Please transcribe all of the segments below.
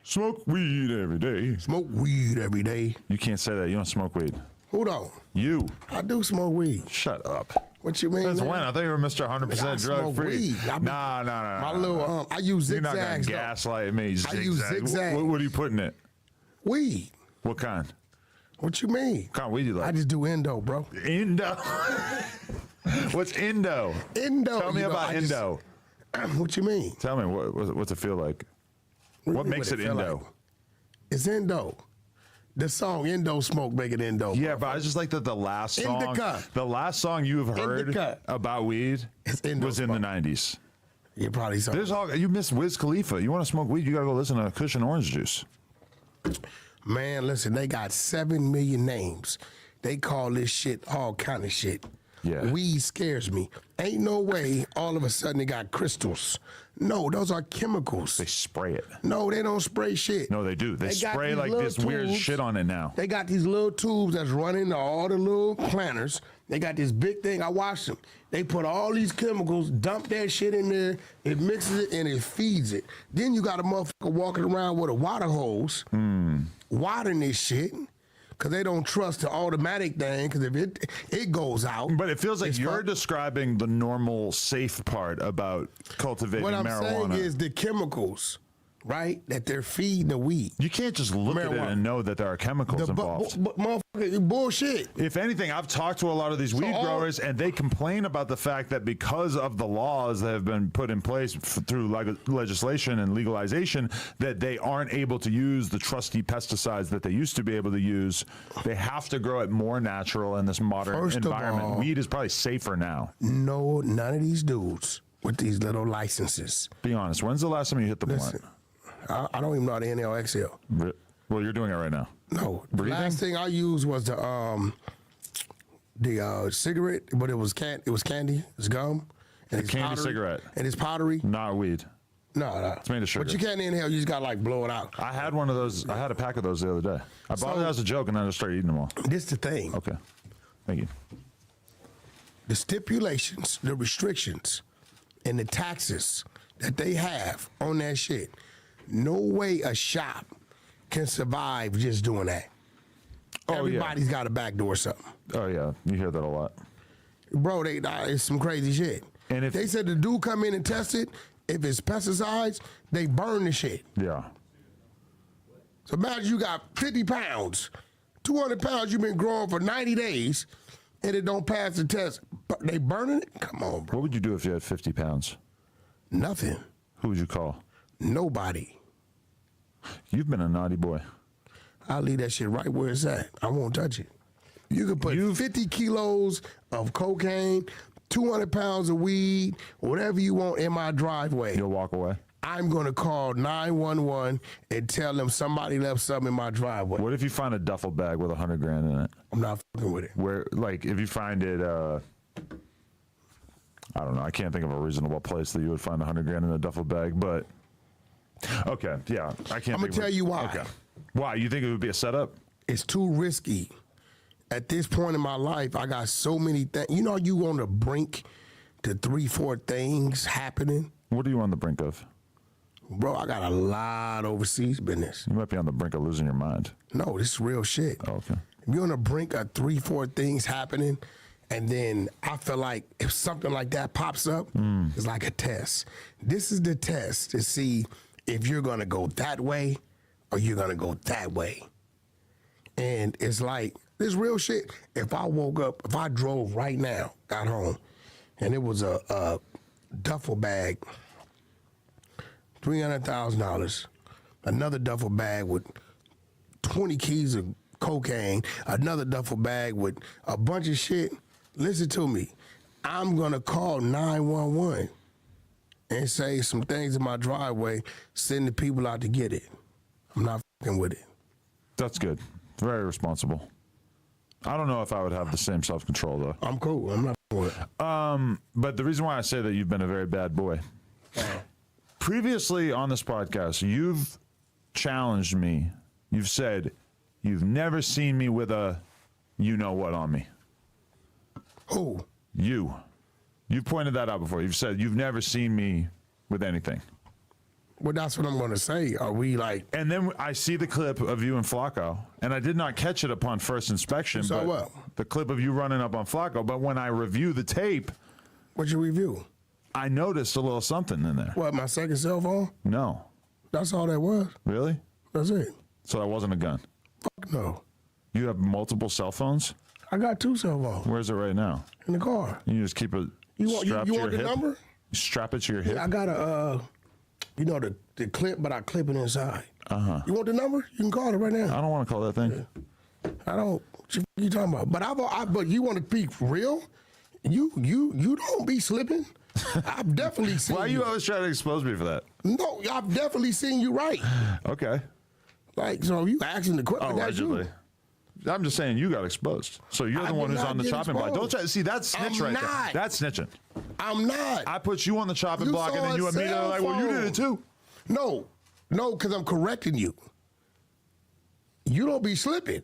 Smoke weed every day. Smoke weed every day. You can't say that. You don't smoke weed. Who don't? You. I do smoke weed. Shut up. What you mean? Since when? I thought you were Mr. 100% drug free. Nah. My little, I use zigzags. You're not going to gaslight me. I use zigzags. What do you put in it? Weed. What kind? What you mean? What kind of weed do you like? I just do endo, bro. Endo? What's endo? Endo. Tell me about endo. What you mean? Tell me, what's it feel like? What makes it endo? Like? It's endo. The song Endo Smoke make it endo. Yeah, but I just like that the last song, the last song you've heard about weed was in the 90s. You probably saw. You missed Wiz Khalifa. You want to smoke weed, you got to go listen to Kush and Orange Juice. Man, listen, they got 7 million names. They call this shit all kind of shit. Yeah. Weed scares me. Ain't no way all of a sudden they got crystals. No, those are chemicals. They spray it. No, they don't spray shit. No, they do. They spray like this weird shit on it now. They got these little tubes that's running to all the little planters. They got this big thing. I watched them. They put all these chemicals, dump that shit in there, it mixes it, and it feeds it. Then you got a motherfucker walking around with a water hose, watering this shit. Because they don't trust the automatic thing, because if it goes out. But it feels like you're describing the normal, safe part about cultivating marijuana. What I'm saying is the chemicals, right, that they're feeding the weed. You can't just look at it and know that there are chemicals involved. But motherfucker, bullshit. If anything, I've talked to a lot of these weed growers, and they complain about the fact that because of the laws that have been put in place through legislation and legalization, that they aren't able to use the trusty pesticides that they used to be able to use. They have to grow it more natural in this modern environment. Weed is probably safer now. No, none of these dudes with these little licenses. Be honest. When's the last time you hit the blunt? I don't even know how to inhale exhale. Well, you're doing it right now. No. The last thing I used was the cigarette, but it was candy. It was gum. And it's candy cigarette. And it's powdery. Not weed. No. It's made of sugar. But you can't inhale. You just got to like blow it out. I had one of those. I had a pack of those the other day. I bought it as a joke, and then I just started eating them all. This is the thing. Okay. Thank you. The stipulations, the restrictions, and the taxes that they have on that shit. No way a shop can survive just doing that. Everybody's got a backdoor something. Oh, yeah. You hear that a lot. Bro, it's some crazy shit. And if they said the dude come in and test it, if it's pesticides, they burn the shit. Yeah. So imagine you got 50 pounds, 200 pounds you've been growing for 90 days, and it don't pass the test. They burning it? Come on, bro. What would you do if you had 50 pounds? Nothing. Who would you call? Nobody. You've been a naughty boy. I'll leave that shit right where it's at. I won't touch it. You can put 50 kilos of cocaine, 200 pounds of weed, whatever you want in my driveway. You'll walk away? I'm going to call 911 and tell them somebody left something in my driveway. What if you find a duffel bag with $100 grand in it? I'm not fucking with it. Where, like, if you find it, I don't know. I can't think of a reasonable place that you would find $100 grand in a duffel bag, but okay, yeah, I can't. I'm gonna tell you why. Okay. Why? You think it would be a setup? It's too risky. At this point in my life, I got so many things. You know, you on the brink to 3-4 things happening. What are you on the brink of? Bro, I got a lot of overseas business. You might be on the brink of losing your mind. No, this is real shit. Oh, okay. If you're on the brink of 3-4 things happening, and then I feel like if something like that pops up, it's like a test. This is the test to see if you're going to go that way or you're going to go that way. And it's like, this real shit. If I woke up, if I drove right now, got home, and it was a duffel bag, $300,000, another duffel bag with 20 keys of cocaine, another duffel bag with a bunch of shit, listen to me. I'm going to call 911 and say some things in my driveway, send the people out to get it. I'm not fucking with it. That's good. Very responsible. I don't know if I would have the same self-control, though. I'm cool. I'm not fucking with it. But the reason why I say that you've been a very bad boy. Previously on this podcast, you've challenged me. You've said, you've never seen me with a you-know-what on me. Who? You. You've pointed that out before. You've said you've never seen me with anything. Well, that's what I'm going to say. Are we like? And then I see the clip of you and Flacco, and I did not catch it upon first inspection. So but what? The clip of you running up on Flacco. But when I review the tape, What you review? I noticed a little something in there. What, my second cell phone? No. That's all that was. Really? That's it. So that wasn't a gun. Fuck no. You have multiple cell phones? I got 2 cell phones Where's it right now? in the car. You just keep it strapped to You your want the hip? number? You strap it to your hip? I got a, the clip, but I clip it inside. You want the number? You can call it right now. I don't want to call that thing. I don't. What you talking about? But you want to be real? You don't be slipping. I've definitely seen. Why are you always trying to expose me for that? No, I've definitely seen you right. Okay. Like, so you asking the question? That's you. Allegedly. I'm just saying you got exposed. So you're I the one did who's not on the get chopping block. Don't exposed. try. See, that's snitch I'm right not. there. That's snitching. I'm not. I put you on the chopping You block, and saw then you a immediately cell like, well, you did phone. it too. No, because I'm correcting you. You don't be slipping.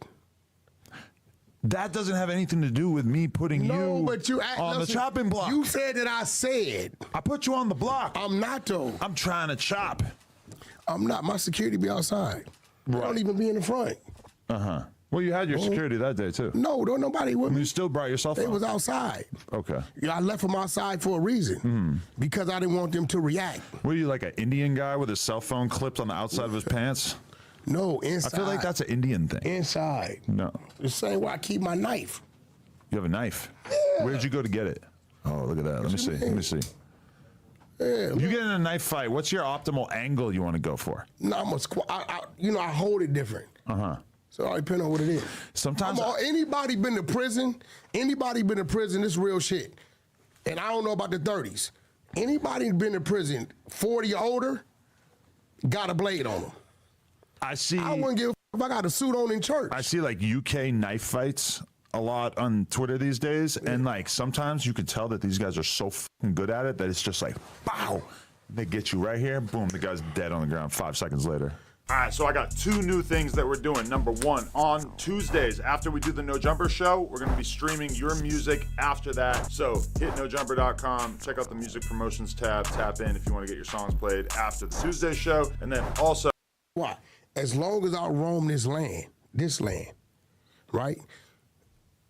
That doesn't have anything to do with me putting No, you but you on the chopping block. You said that I said. I put you on the block. I'm not though. I'm trying to chop. I'm not. My security be outside. They Right. don't even be in the front. Well, you had your security that day too. No, don't nobody with You me. still brought your cell phone. They was outside. Okay. Yeah, I left them outside for a reason. Because I didn't want them to react. What are you, like an Indian guy with his cell phone clipped on the outside of his pants? No, inside. I feel like that's an Indian thing. inside. No. The same way I keep my knife. You have a knife. Yeah. Where'd you go to get it? Oh, look at that. Let me see. Let me see. Yeah. You get in a knife fight. What's your optimal angle you want to go for? No, I'm a squat. I hold it different. So it depends on what it is. Sometimes anybody been to prison? Anybody been to prison? This real shit. And I don't know about the 30s. Anybody been to prison 40 or older? Got a blade on them. I see. I wouldn't give a if I got a suit on in church. I see like UK knife fights a lot on Twitter these days, and like sometimes you can tell that these guys are so fucking good at it that it's just like, pow, they get you right here, boom, the guy's dead on the ground 5 seconds later. All right, so I got 2 new things that we're doing. Number 1, on Tuesdays, after we do the No Jumper show, we're gonna be streaming your music after that. So hit nojumper.com, check out the music promotions tab, tap in if you wanna get your songs played after the Tuesday show. And then also, Why? As long as I roam this land, right?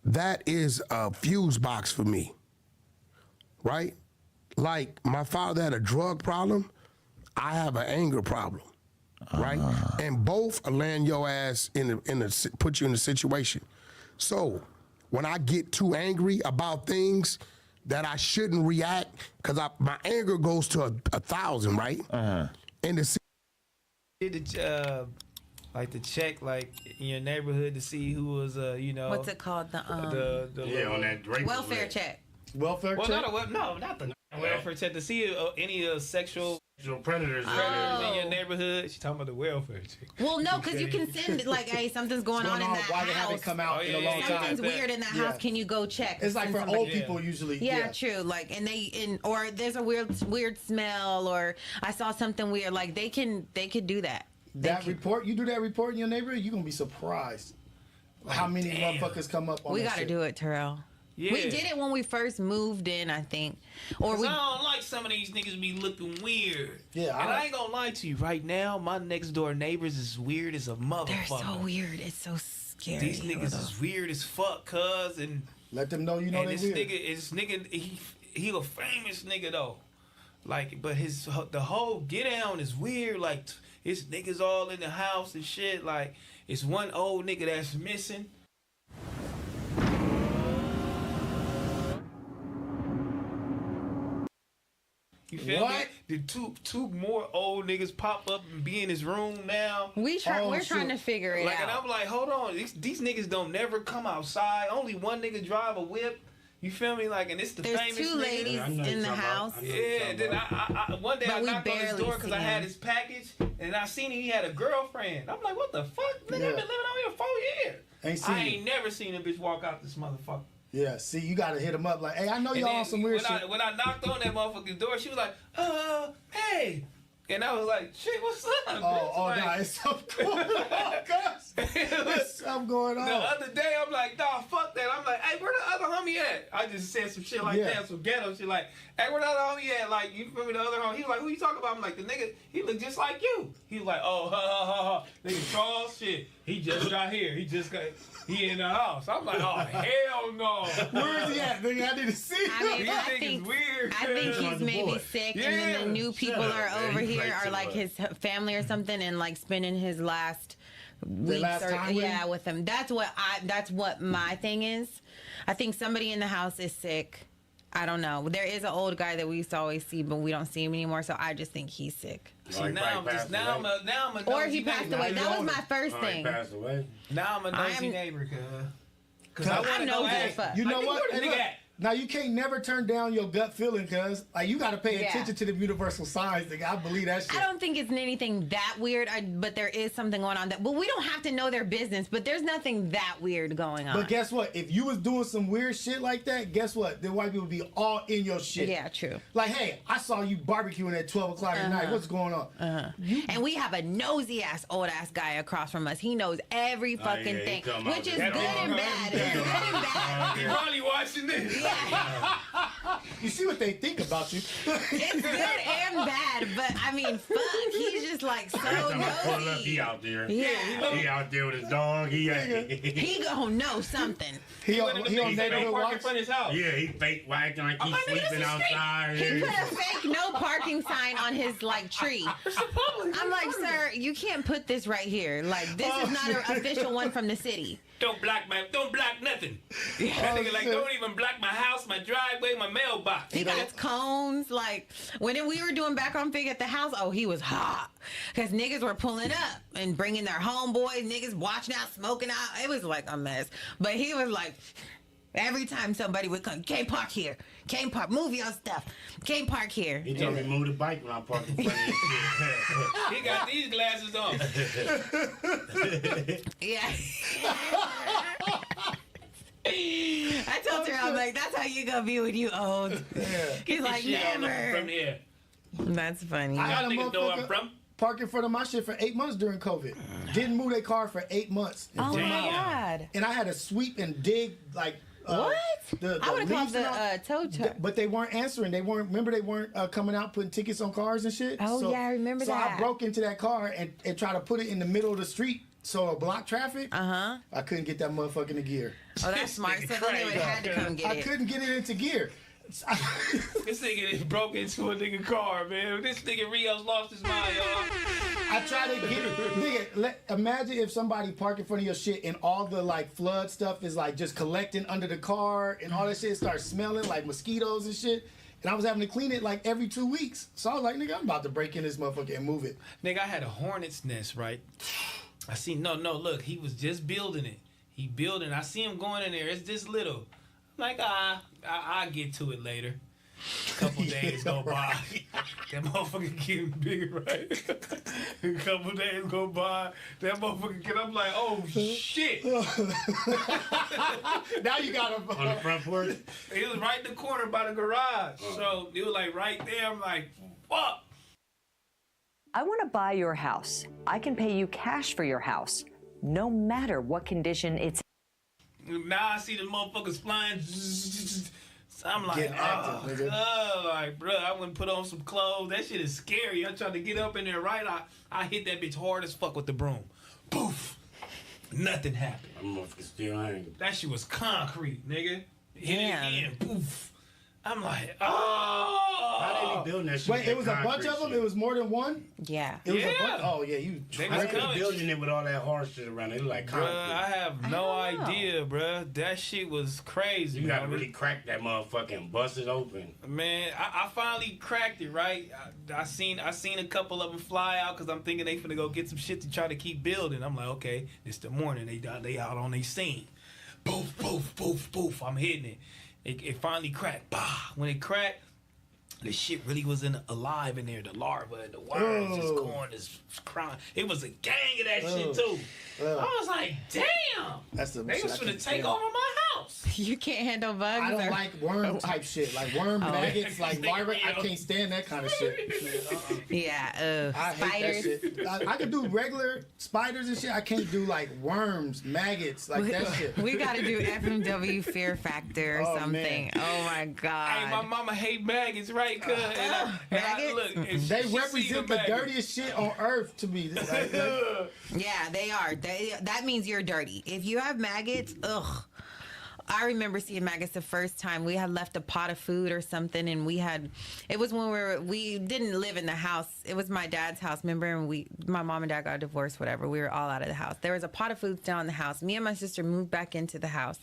That is a fuse box for me, right? Like my father had a drug problem, I have an anger problem, right? And both land your ass put you in a situation. So when I get too angry about things that I shouldn't react, because my anger goes to 1,000, right? And the Did like the check like in your neighborhood to see who was What's it called? The the on that Drake welfare check. welfare well check. not the welfare check to see any Sexual sexual predators. predators in your neighborhood. She talking about the welfare check. Well, no, because you can send like, hey, something's going on in that Why they house. haven't come out Oh, in a yeah, long yeah, time? Something's weird in that house. Can you go check? It's like Send for somebody. old people usually. Yeah, true. Like, or there's a weird smell, or I saw something weird. Like they could do that. That report, you do that report in your neighborhood, you're gonna be surprised how many motherfuckers come up on We that gotta shit. do it, Terrell. Yeah. We did it when we first moved in, I think. Or Cause we. I don't like some of these niggas be looking weird. Yeah, and I ain't gonna lie to you. Right now, my next door neighbors is weird as a motherfucker. They're so weird. It's so scary. These niggas is weird as fuck, cuz, and Let them know you know they this weird. nigga, he a famous nigga though. Like, but the whole get down is weird. Like, it's niggas all in the house and shit. Like, it's one old nigga that's missing. You feel What? me? The two more old niggas pop up and be in his room now. We're trying shit. to figure it Like, and out. I'm like, hold on, these niggas don't never come outside. Only one nigga drive a whip. You feel me? Like, and it's the There's famous 2 nigga. ladies in the house. Yeah, then I one day But I we knocked on his barely door because I see had him. his package, and I seen he had a girlfriend. I'm like, what the fuck? Nigga, I've been living out here 4 years. Ain't seen I you. ain't never seen a bitch walk out this motherfucker. Yeah, see, you gotta hit them up like, hey, I know And y'all then on some weird when shit. when I knocked on that motherfucking door, she was like, hey. And I was like, shit, what's up? bitch? Oh, Like, no, it's so cool. Oh, gosh. There's something going on. The other day, I'm like, dawg, fuck that. I'm like, hey, where the other homie at? I just said some shit like that, some ghetto shit like, hey, where the other homie at? Like, you feel me, the other homie? He was like, who you talking about? I'm like, the nigga, he look just like you. He was like, oh, ha, ha, ha, ha. Nigga, Charles, shit. He just got here. He in the house. I'm like, oh, hell no. Where is he at, nigga? I need to see. I mean, These niggas weird. I think he's maybe sick, and then the new people Shut up, are man. over He here played are too like much. his family or something, and like spending his last weeks last time with him? with him. That's what my thing is. I think somebody in the house is sick. I don't know. There is an old guy that we used to always see, but we don't see him anymore. So I just think he's sick. See, now I'm a Or he nosy passed neighbor. away. That was my first He thing. passed away. Now I'm a nosy I'm- neighbor, cuz I want I'm to nosy know. as Hey, fuck. You know like, what? Where the Hey, nigga look, at? now you can't never turn down your gut feeling, cuz like you got to pay Yeah. attention to the universal signs. Nigga, I believe that shit. I don't think it's anything that weird, but there is something going on that. But we don't have to know their business. But there's nothing that weird going on. But guess what? If you was doing some weird shit like that, guess what? The white people be all in your shit. Yeah, true. Like, hey, I saw you barbecuing at 12 o'clock at night. What's going on? And we have a nosy ass old ass guy across from us. He knows every fucking yeah, he thing, come out which is with good that and dog. bad. It's good and bad. He probably watching this. You see what they think about you. It's good and bad, but I mean, fuck. He's just like so Every time I pull up, he nosy. out there. Yeah, He out there with his dog. he gonna know something. He Went on, in he the on big neighborhood park in watch. front of his house. Yeah, he fake acting like he's like, nigga, this sleeping is outside. He put a fake no parking sign on his like tree. I'm like, sir, you can't put this right here. Like, this is not an official one from the city. Don't block nothing. That nigga like, shit. don't even block my house, my driveway, my mailbox. He got cones. Like, when we were doing background fig at the house, oh, he was hot. Because niggas were pulling up and bringing their homeboys, niggas watching out, smoking out. It was like a mess. But he was like, every time somebody would come, can't park here. Can't park. Move your stuff. Can't park here. He told me move the bike when I park in front of his shit. He got these glasses on. Yeah. I told her, I'm like, that's how you gonna be when you old. He's like, Shit all over never. from here. That's funny. I had a Y'all niggas know where I'm motherfucker from. park in front of my shit for 8 months during COVID. Didn't move their car for 8 months. in Oh front of my house. God. And I had to sweep and dig like What? the I would have called leaves and all- the tow truck. But they weren't answering. They weren't. Remember, they weren't coming out putting tickets on cars and shit. Oh, yeah, I remember so that. I broke into that car and tried to put it in the middle of the street so it block traffic. Uh-huh. I couldn't get that motherfucker into gear. Oh, that's smart. So then they would have had to come get I it. couldn't get it into gear. This nigga just broke into a nigga car, man. This nigga Rio's lost his mind, y'all. I try to get it. Nigga, imagine if somebody park in front of your shit and all the like flood stuff is like just collecting under the car and all that shit starts smelling like mosquitoes and shit. And I was having to clean it like every 2 weeks. So I was like, nigga, I'm about to break in this motherfucker and move it. Nigga, I had a hornet's nest, right? I see, no, look, he was just building it. He building, I see him going in there. It's this little. I'm like, I'll get to it later. A couple days go by. That motherfucker getting bigger, right? A couple days go by. That motherfucker get, I'm like, oh shit. Now you got On the front porch? It was right in the corner by the garage. So it was like right there. I'm like, fuck. I want to buy your house. I can pay you cash for your house, no matter what condition it's Now I see the motherfuckers flying. So I'm like, Getting active, nigga. like, bro, I wouldn't put on some clothes. That shit is scary. I tried to get up in there, right? I hit that bitch hard as fuck with the broom. Poof. Nothing happened. I'm motherfucker still hanging. That shit was concrete, nigga. Hit Damn. it again. Poof. I'm like, How they oh. be building that shit? Wait, with it that was a bunch concrete of them? shit? It was more than one? Yeah. It was a Yeah. bunch? Oh, yeah, you They How was they be coming. building it with all that hard shit around it? It look like concrete. Bruh, I have no I don't know. idea, bruh. That shit was crazy. You gotta homie. really crack that motherfucker and bust it open. Man, I finally cracked it, right? I seen a couple of them fly out because I'm thinking they finna go get some shit to try to keep building. I'm like, okay, it's the morning. They out on their scene. Poof, poof, poof, poof. I'm hitting it. It finally cracked. Bah. When it cracked, the shit really was alive in there. The larva and the worms just going, just crying. It was a gang of that shit too. I was like, damn. That's the They shit was I finna can't take stand. over my house. house. You can't handle bugs. I don't like worm type shit, like worm maggots, like larvae. I can't stand that kind of shit. Yeah, I spiders. hate that shit. I can do regular spiders and shit. I can't do like worms, maggots, like that shit. We got to do FMW Fear Factor or Oh, something. man. Oh my god. Hey, my mama hate maggots, right? Cuz Maggots? look, if They she see represent the maggot- dirtiest shit on earth to me. Like, Yeah, they are. That means you're dirty. If you have maggots, ugh. I remember seeing maggots the first time. We had left a pot of food or something, and it was when we didn't live in the house. It was my dad's house, remember? And my mom and dad got divorced, whatever. We were all out of the house. There was a pot of food still in the house. Me and my sister moved back into the house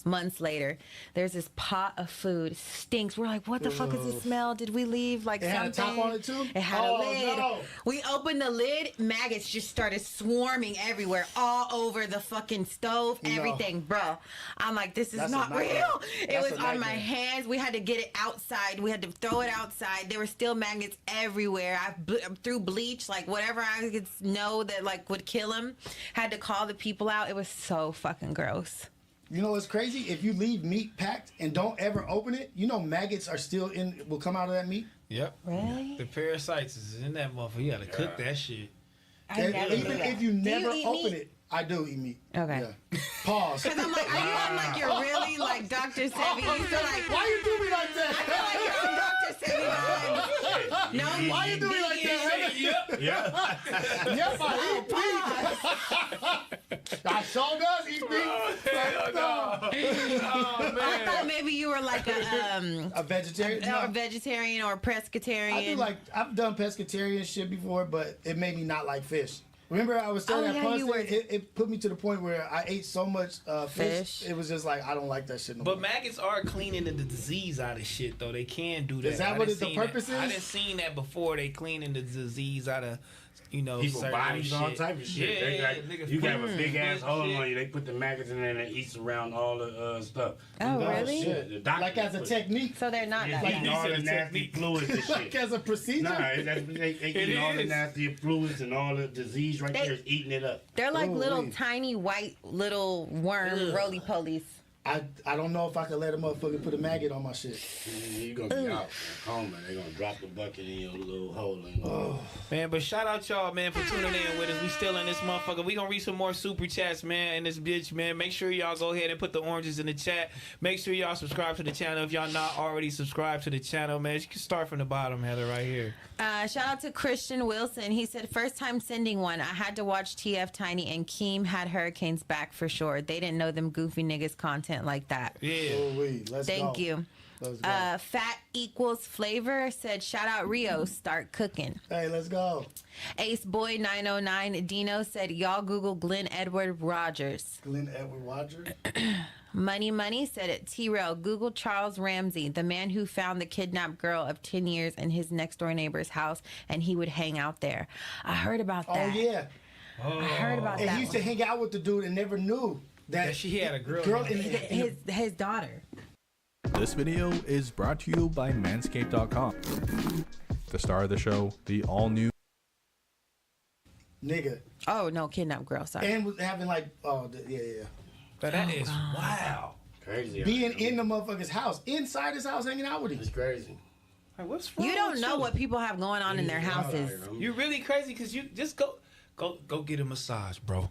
months later. There's this pot of food. It stinks. We're like, what the fuck is the smell? Did we leave like It something? had a top on it too? It had a Oh, lid. no. We opened the lid. Maggots just started swarming everywhere, all over the fucking stove, everything, bro. I'm like, this is That's a not nightmare. real. It That's was a on my nightmare. hands. We had to get it outside. We had to throw it outside. There were still maggots everywhere. I threw bleach, like whatever I could know that like would kill them. Had to call the people out. It was so fucking gross. you know what's crazy? If you leave meat packed and don't ever open it, you know maggots are still will come out of that meat. Yep. Really? The parasites is in that motherfucker. You gotta cook that shit. I And never even knew that. if you Do never eat open meat? it, I do eat meat. Okay. Yeah. Pause. Cause I'm like, are you on like you're really like Dr. Sebi? You feel like Why you do me like I feel that? like you're on Dr. Sebi. No, Why you do me like that? Yep. Yeah. Yes, I eat meat. I sure does eat meat. Oh I thought man. maybe you were like A vegetarian? or No. vegetarian or pescatarian. I do like I've done pescatarian shit before, but it made me not like fish. Remember, I was telling Oh, that yeah, punch you were- it put me to the point where I ate so much fish. Fish. It was just like I don't like that shit no But more. maggots are cleaning the disease out of shit though. They can do that. Is that I what done the seen purpose that. I is? done seen that before. They cleaning the disease out of, People certain bodies, all shit. type of shit. Yeah, They got, nigga, you got a foot, big ass foot hole shit. on you. They put the maggots in there and it eats around all the stuff. Oh, really? Shit. The doctor Like as a put- technique, So they're not It's that eating bad. all the It's a nasty technique. fluids and like shit. as a procedure. Nah, they eating all the is. nasty fluids and all the disease right They- there is eating it up. They're like Ooh, little wee. tiny white little worm roly polies. I don't know if I could let a motherfucker put a maggot on my shit. You're gonna be out in a coma. They're gonna drop the bucket in your little hole. And Man, but shout out y'all, man, for tuning in with us. We still in this motherfucker. We gonna read some more super chats, man, in this bitch, man. Make sure y'all go ahead and put the oranges in the chat. Make sure y'all subscribe to the channel if y'all not already subscribed to the channel, man. You can start from the bottom, Heather, right here. Shout out to Christian Wilson. He said, first time sending one. I had to watch TF Tiny and Keem had Hurricanes back for sure. They didn't know them goofy niggas content like that. Yeah. Oh, let's go. Thank you. Let's go. Fat equals flavor said, shout out Rio, start cooking. Hey, let's go. Ace Boy 909 Dino said, y'all Google Glenn Edward Rogers. Glenn Edward Rogers. Money said it. T-Rail, Google Charles Ramsey, the man who found the kidnapped girl of 10 years in his next door neighbor's house, and he would hang out there. I heard about Oh that. yeah. I heard about And that. he used to hang out with the dude and never knew that That she had a girl in His daughter. This video is brought to you by Manscaped.com. The star of the show, the all-new nigga. Oh, no, kidnapped girl. Sorry. And was having like, yeah. But that is wow. crazy. Being in the motherfucker's house, inside his house, hanging out with him. It's crazy. Like, what's wrong You don't with know you? what people have going on in their houses. You're really crazy because you just go get a massage, bro.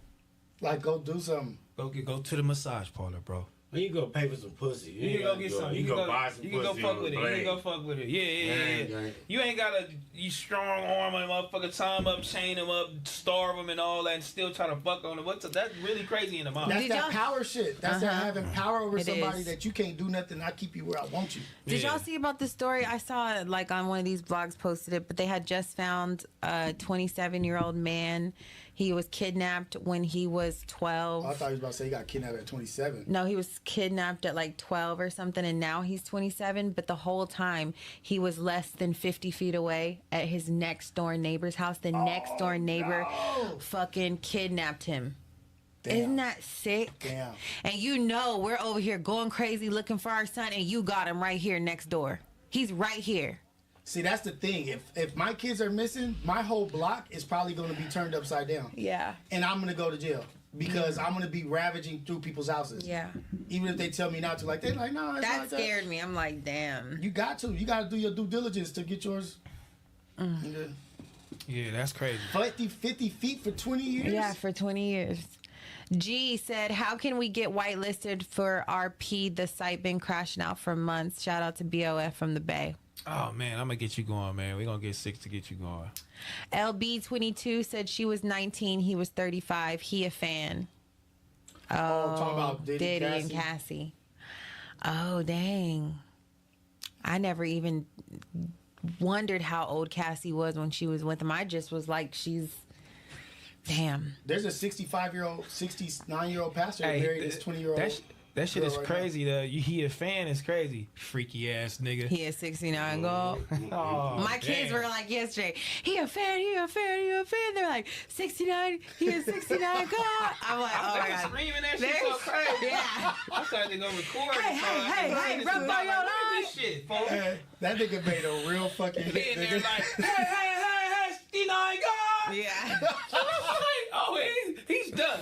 Like, go do something. Go to the massage parlor, bro. When you go pay for some pussy, You can go get some. You can go buy some You can go pussy fuck on with the it. You can blade. go fuck with it. Yeah. Gang. You ain't gotta you strong arm a motherfucker, tie him up, chain him up, starve him and all that, and still try to fuck on him. That's really crazy in the mind. That's Did that y'all- power shit. That's that having power over It somebody is. that you can't do nothing. I keep you where I want you. Did y'all see about this story? I saw it like on one of these blogs posted it, but they had just found a 27-year-old man. He was kidnapped when he was 12. I thought he was about to say he got kidnapped at 27. No, he was kidnapped at like 12 or something, and now he's 27. But the whole time, he was less than 50 feet away at his next door neighbor's house. The next door neighbor fucking kidnapped him. Damn. Isn't that sick? Damn. And you know we're over here going crazy looking for our son, and you got him right here next door. He's right here. See, that's the thing. If my kids are missing, my whole block is probably going to be turned upside down. Yeah. And I'm going to go to jail. because I'm gonna be ravaging through people's houses. Yeah. Even if they tell me not to, like they're like, no, it's That not scared me. I'm like, damn. You got to do your due diligence to get yours. Yeah, that's crazy. 50 feet for 20 years. Yeah, for 20 years. G said, how can we get whitelisted for RP? The site been crashing out for months. Shout out to BOF from the Bay. Oh man, I'm gonna get you going, man. We're gonna get 6 to get you going. LB22 said she was 19, he was 35. He a fan. Talking about Diddy and Cassie. Oh, dang. I never even wondered how old Cassie was when she was with him. I just was like, she's... Damn. There's a 69-year-old pastor that married this 20-year-old. That shit is right crazy. He a fan is crazy. Freaky ass nigga. He is 69 gold. Oh, My kids damn. were like yesterday, he a fan. They're like, 69, he is 69 gold. I'm like, oh my God. Screaming that shit so crazy. Yeah. I started to go record. Hey, rub by your line. This shit, folks. That nigga made a real fucking He hit. in there like, hey, 69 God. Yeah. Oh, he's done.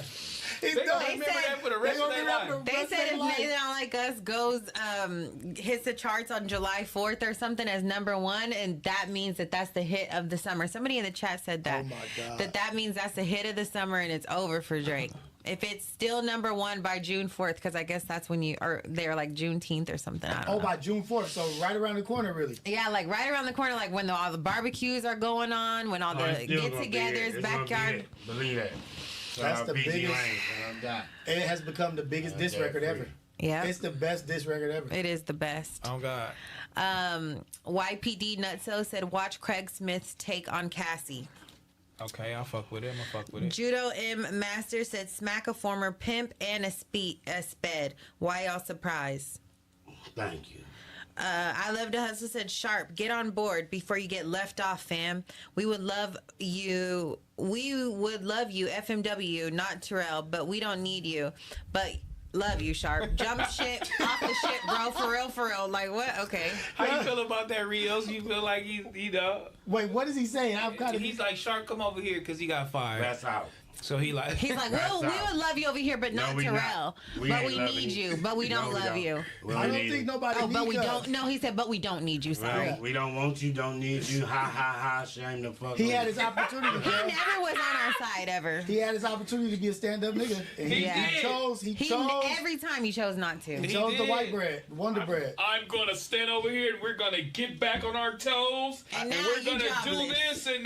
He's They done. gonna remember that for the rest of their life. They said if Niggas Don't Like Us goes, hits the charts on July 4th or something as #1, and that means that that's the hit of the summer. Somebody in the chat said that. Oh my God. That means that's the hit of the summer and it's over for Drake. If it's still #1 by June 4th, because I guess that's when they're like Juneteenth or something. I don't know. by June 4th, so right around the corner, really. Yeah, like right around the corner, like when all the barbecues are going on, when all the get-togethers, backyard. Believe that. That's the biggest. It It has become the biggest diss record ever. Yeah, It's the best diss record ever. it is the best. Oh God. YPD Nutso said, watch Craig Smith's take on Cassie. Okay, I'll fuck with it. I'm gonna fuck with it. Judo M Master said, smack a former pimp and a sped. Why y'all surprised? Thank you. I Love to Hustle said, Sharp, get on board before you get left off, fam. We would love you, FMW, not Terrell, but we don't need you. But love you, Sharp. Jump shit off the shit, bro. For real. Like, what? Okay. How you feel about that, Rios? You feel like he's, Wait, what is he saying? he's like, Sharp, come over here because he got fired. That's out. So he's like, well, we would love you over here, but not No, we Terrell. not. We But ain't we loving need you. you, but we don't love you. I don't think nobody Oh, needs but we us. don't. No, he said, but we don't need you. Sorry. Well, we don't want you, don't need you. Ha. Shame the fuck. He on had you. his opportunity, He bro. never was on our side ever. He had his opportunity to be a stand-up nigga. And he did. chose. He He chose. every time he chose not to. He chose the did. white bread, Wonder Bread. I'm gonna stand over here and we're gonna get back on our toes And now we're you gonna do jobless. this and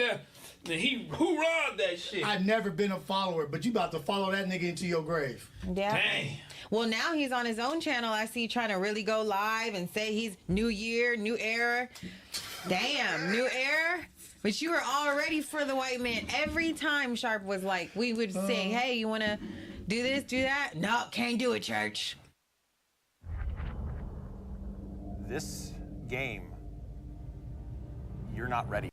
he hoorah'd that shit. I've never been a follower, but you about to follow that nigga into your grave. Yeah. Dang. Well, now he's on his own channel. I see trying to really go live and say he's new year, new era. Damn, new era. But you were all ready for the white man. Every time Sharp was like, we would say, hey, you want to do this, do that? No, can't do it, church. This game, you're not ready.